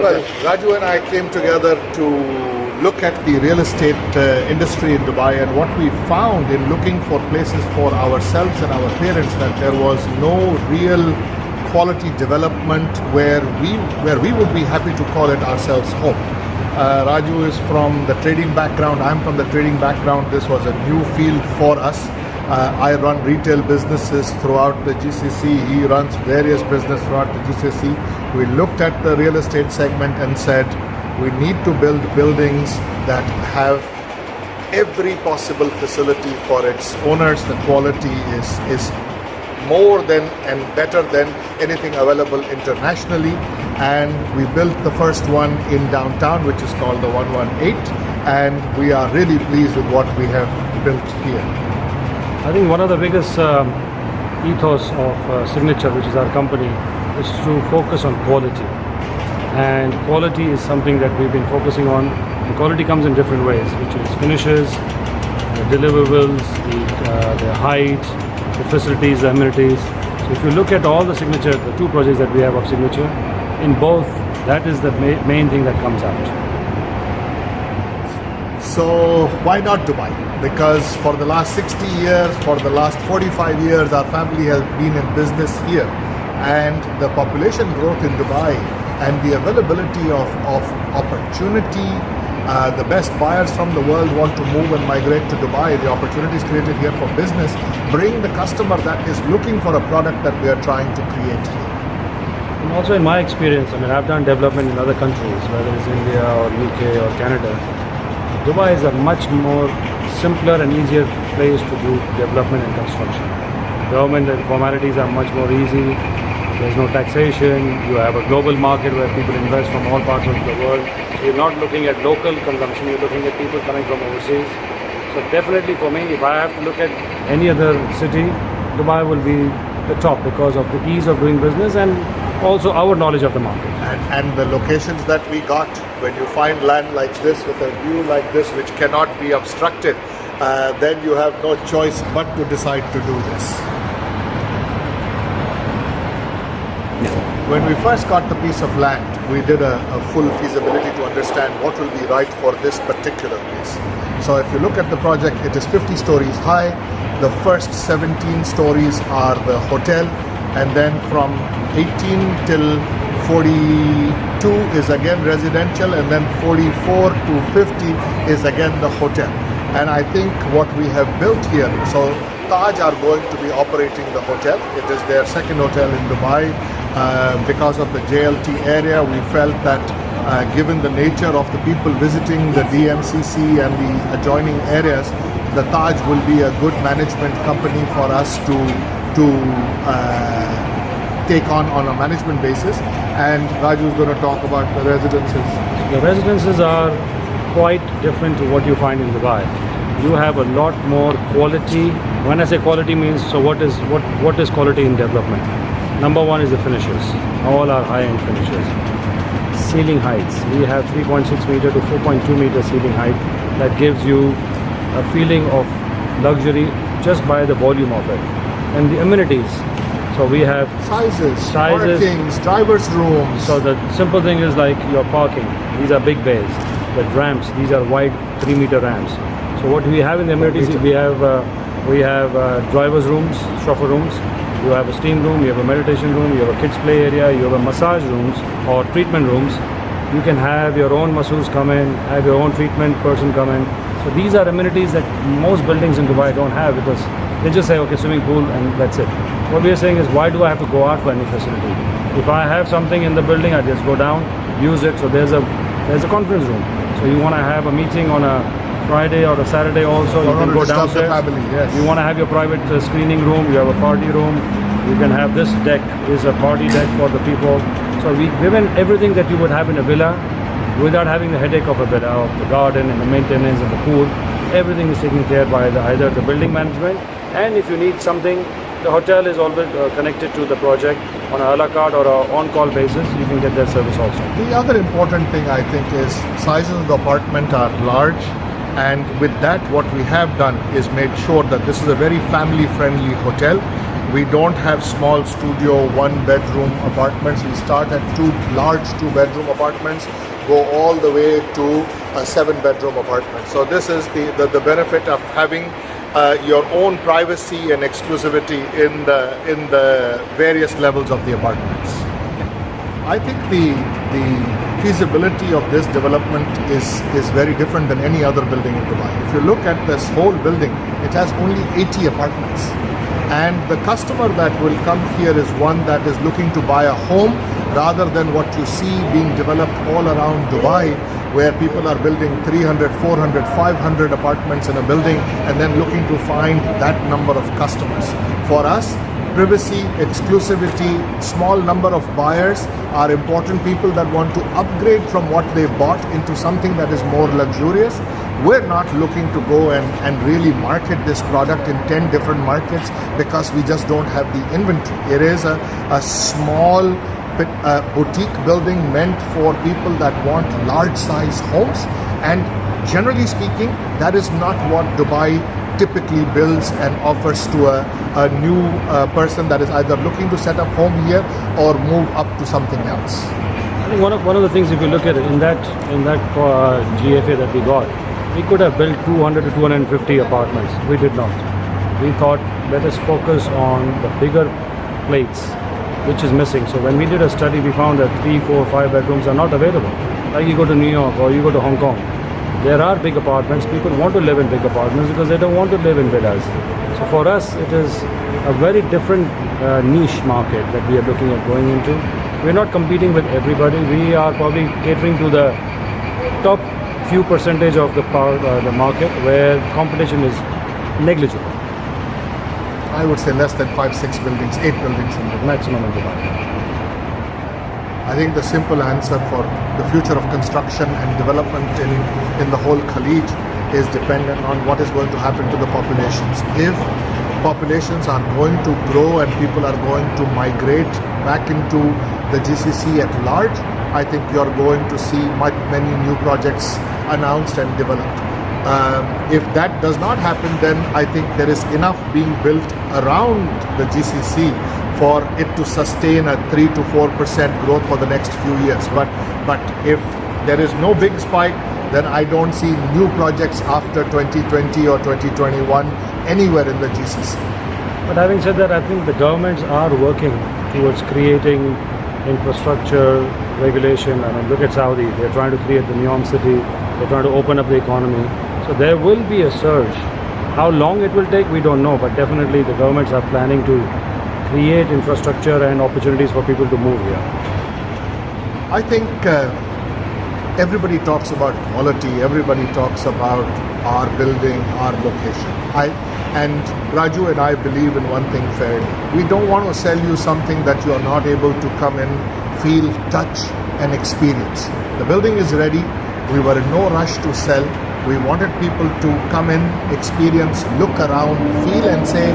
Well, Raju and I came together to look at the real estate industry in Dubai, and what we found in looking for places for ourselves and our parents, that there was no real quality development where we would be happy to call it ourselves home. Raju is from the trading background, I'm from the trading background. This was a new field for us. I run retail businesses throughout the GCC. He runs various businesses throughout the GCC. We looked at the real estate segment and said, we need to build buildings that have every possible facility for its owners. The quality is more than and better than anything available internationally. And we built the first one in downtown, which is called the 118. And we are really pleased with what we have built here. I think one of the biggest ethos of Signature, which is our company, is to focus on quality. And quality is something that we've been focusing on. And quality comes in different ways, which is finishes, the deliverables, the height, the facilities, the amenities. So if you look at all the Signature, the two projects that we have of Signature, in both, that is the main thing that comes out. So why not Dubai? Because for the last 60 years, for the last 45 years, our family has been in business here. And the population growth in Dubai and the availability of opportunity, the best buyers from the world want to move and migrate to Dubai. The opportunities created here for business bring the customer that is looking for a product that we are trying to create here. And also in my experience, I mean, I've done development in other countries, whether it's India or UK or Canada. Dubai is a much more simpler and easier place to do development and construction. Government and formalities are much more easy. There's no taxation. You have a global market where people invest from all parts of the world. So you're not looking at local consumption, you're looking at people coming from overseas. So definitely for me, if I have to look at any other city, Dubai will be the top because of the ease of doing business and also our knowledge of the market. And the locations that we got, when you find land like this with a view like this which cannot be obstructed, then you have no choice but to decide to do this. When we first got the piece of land, we did a full feasibility to understand what will be right for this particular place. So if you look at the project, it is 50 stories high. The first 17 stories are the hotel, and then from 18 till 42 is again residential, and then 44 to 50 is again the hotel. And I think what we have built here, so Taj are going to be operating the hotel. It is their second hotel in Dubai. Because of the JLT area, we felt that given the nature of the people visiting the DMCC and the adjoining areas, the Taj will be a good management company for us to take on a management basis. And Raju is going to talk about the residences. The residences are quite different to what you find in Dubai. You have a lot more quality. When I say quality means, so what is quality in development? Number one is the finishes. All are high-end finishes. Ceiling heights. We have 3.6 meter to 4.2 meter ceiling height that gives you a feeling of luxury just by the volume of it. And the amenities. So we have sizes, parkings, driver's rooms. So the simple thing is like your parking. These are big bays. The ramps, these are wide 3 meter ramps. So what we have in the amenities, we have driver's rooms, chauffeur rooms. You have a steam room, you have a meditation room, you have a kids play area, you have a massage rooms or treatment rooms. You can have your own masseuse come in, have your own treatment person come in. So these are amenities that most buildings in Dubai don't have, because they just say, okay, swimming pool and that's it. What we are saying is, why do I have to go out for any facility? If I have something in the building, I just go down, use it. So there's a conference room. So you want to have a meeting on a Friday or a Saturday also, you can go downstairs. Family, yes. You want to have your private screening room, you have a party room, you can have this deck, is a party deck for the people. So we've given everything that you would have in a villa without having the headache of a villa, of the garden and the maintenance and the pool. Everything is taken care by either the building management, and if you need something, the hotel is always connected to the project on a la carte or a on-call basis. You can get that service also. The other important thing I think is sizes of the apartment are large. And with that, what we have done is made sure that this is a very family-friendly hotel. We don't have small studio, 1-bedroom apartments. We start at large 2-bedroom apartments, go all the way to a 7-bedroom apartment. So this is the benefit of having your own privacy and exclusivity in the various levels of the apartments. I think the feasibility of this development is very different than any other building in Dubai. If you look at this whole building, it has only 80 apartments. And the customer that will come here is one that is looking to buy a home rather than what you see being developed all around Dubai, where people are building 300, 400, 500 apartments in a building and then looking to find that number of customers. For us, privacy, exclusivity, small number of buyers are important. People that want to upgrade from what they bought into something that is more luxurious. We're not looking to go and really market this product in 10 different markets because we just don't have the inventory. It is a small boutique building meant for people that want large size homes, and generally speaking, that is not what Dubai typically builds and offers to a new person that is either looking to set up home here or move up to something else. I think one of the things, if you look at it, in that GFA that we got, we could have built 200 to 250 apartments. We did not. We thought, let us focus on the bigger plates, which is missing. So when we did a study, we found that 3, 4, 5 bedrooms are not available. Like you go to New York or you go to Hong Kong, there are big apartments. People want to live in big apartments because they don't want to live in villas. So for us, it is a very different niche market that we are looking at going into. We're not competing with everybody. We are probably catering to the top few percentage of the market where competition is negligible. I would say less than 5, 6 buildings, 8 buildings in the Maximum in Dubai. I think the simple answer for the future of construction and development in the whole Khalij is dependent on what is going to happen to the populations. If populations are going to grow and people are going to migrate back into the GCC at large, I think you're going to see many new projects announced and developed. If that does not happen, then I think there is enough being built around the GCC for it to sustain a 3 to 4% growth for the next few years. But if there is no big spike, then I don't see new projects after 2020 or 2021 anywhere in the GCC. But having said that, I think the governments are working towards creating infrastructure, regulation. I mean, look at Saudi. They're trying to create the Neom City. They're trying to open up the economy. So there will be a surge. How long it will take, we don't know. But definitely the governments are planning to create infrastructure and opportunities for people to move here. I think everybody talks about quality. Everybody talks about our building, our location. And Raju and I believe in one thing fairly. We don't want to sell you something that you are not able to come in, feel, touch and experience. The building is ready. We were in no rush to sell. We wanted people to come in, experience, look around, feel and say,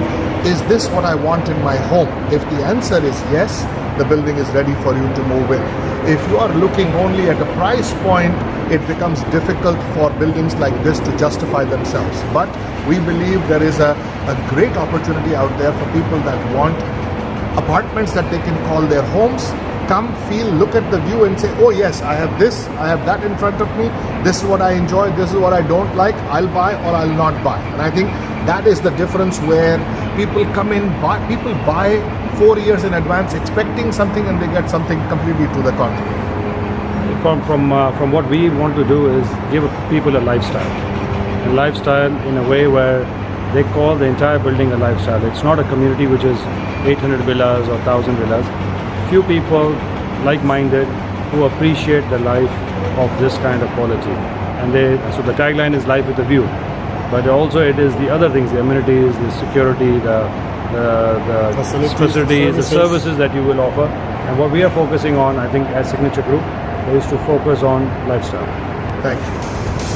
is this what I want in my home? If the answer is yes, the building is ready for you to move in. If you are looking only at a price point, it becomes difficult for buildings like this to justify themselves. But we believe there is a great opportunity out there for people that want apartments that they can call their homes. Come, feel, look at the view and say, oh yes, I have this, I have that in front of me. This is what I enjoy, this is what I don't like. I'll buy or I'll not buy. And I think that is the difference where people come in, people buy 4 years in advance expecting something and they get something completely to the contrary. From what we want to do is give people a lifestyle. A lifestyle in a way where they call the entire building a lifestyle. It's not a community which is 800 villas or 1,000 villas. Few people like-minded who appreciate the life of this kind of quality. And so the tagline is life with a view. But also it is the other things, the amenities, the security, the facilities, the services that you will offer. And what we are focusing on, I think, as Signature Group, is to focus on lifestyle. Thank you.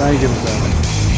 Thank you, Mr. Ahmed.